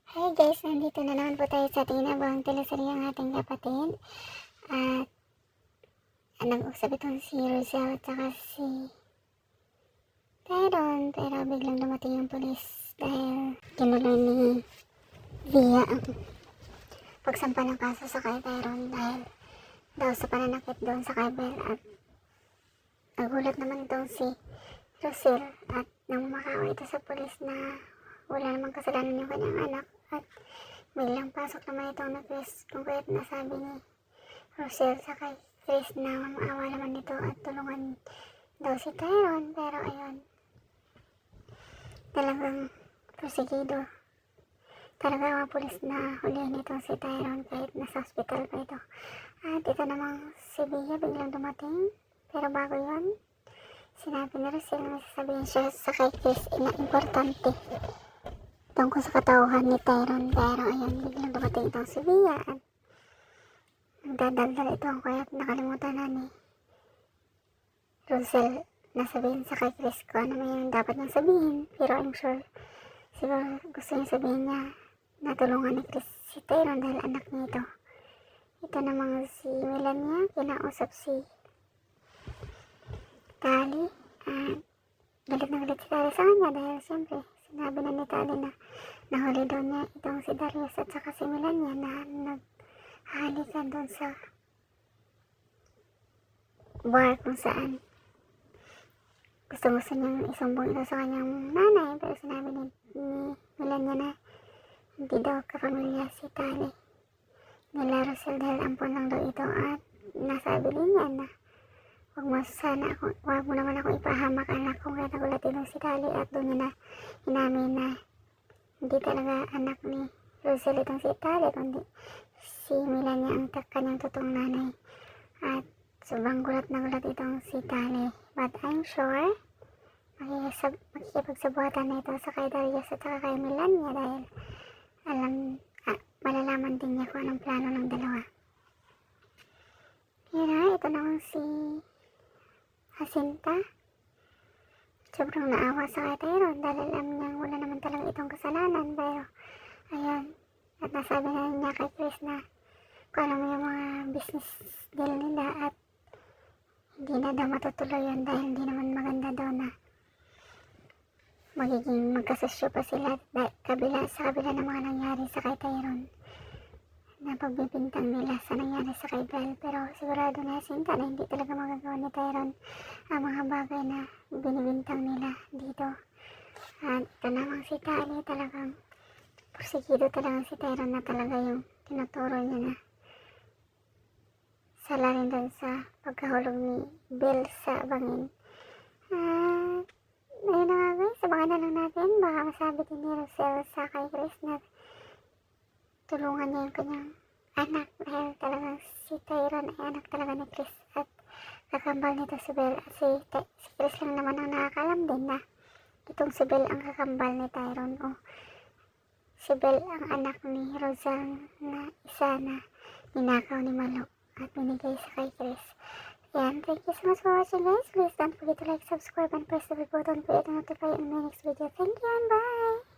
Hi guys, nandito na naman po tayo sa tinabang teleseryang ating kapatid. At nag-usap itong si Rosel at saka si Tyron, pero biglang dumating yung polis dahil kinuloy ni Via ang pagsampa ng kaso sa kay Tyron dahil daw sa pananakit doon sa kay Belle. At nagulat naman itong si Rosel at nang makaawa ito sa polis na wala namang kasalanan yung kanyang anak. At biglang pasok naman itong na Chris kung kaya't nasabi ni Rosel sa kay Chris na maawa naman nito at tulungan daw si Tyron. Pero ayun, talagang prosigido talaga ang mga pulis na hulihin itong si Tyron kahit nasa hospital pa ito. At ito namang si Bea biglang dumating, pero bago yun sinabi ni Rosel na sasabihin siya sa kay Chris na importante tungkol sa katauhan ni Tyron. Pero ayun, biglang dumating itong si Bea at nagdadaldal ito kaya nakalimutan na ni Rosel na sabihin sa kay Chris ko ano may yung dapat niyang sabihin. Pero I'm sure siguro gusto niya sabihin niya na tulungan ni Chris si Tyron dahil anak niya ito. Ito namang si Melania, kinausap si Tali at galit na galit si Tali sa kanya dahil siyempre sinabi na ni Tali na nahuli daw niya itong si Darius at saka si Melania na naghahalikan doon sa bar kung saan gusto niyang isumbong ito sa kanyang nanay. Pero sinabi ni Melania na hindi daw kapamilya si Tali nila Rosel dahil ampon lang daw ito. At nasabi niya na wag mo naman ako ipahamak anak kung kaya nagulat din si Tali. At doon niya na inamin na hindi talaga anak ni Rosel itong si Tali kundi si Melania ang kanyang totoong nanay. At sobrang gulat na gulat itong si Tali, but I'm sure makikipagsabuhatan na ito sa kay Darius at saka kay Melania dahil malalaman din niya kung anong plano ng dalawa. Kaya ito naman si Jacinta, sobrang naawa sa kay Tyron dahil alam niyang wala naman talaga itong kasalanan. Pero ayun, at nasabi na niya kay Chris na kung ano yung mga business deal nila at hindi na daw matutuloy yun dahil hindi naman maganda daw na magiging magkasosyo pa sila sa kabila ng mga nangyari sa kay Tyron na pagbibintang nila sa nangyari sa kay Belle. Pero sigurado na Jacinta na hindi talaga magagawa ni Tyron ang mga bagay na binibintang nila dito. At ito namang si Tali, talagang porsigido talagang si Tyron na talaga yung tinuturo niya na sala rin doon sa pagkahulog ni Belle sa bangin. Ayun na nga guys, abangan na lang natin, baka masabi din ni Rosel sa kay Chris na tulungan niya yung kanyang anak dahil talagang si Tyron ay anak talaga ni Chris at kakambal nito si Belle. At si Chris lang naman ang nakakalam din na itong si Belle ang kakambal ni Tyron o si Belle ang anak ni Rosel na isa na ninakaw ni Malo at binigay sa kay Chris. Yan, thank you so much for watching guys. Please don't forget to like, subscribe, and press the bell button for you to notify in my next video. Thank you and bye!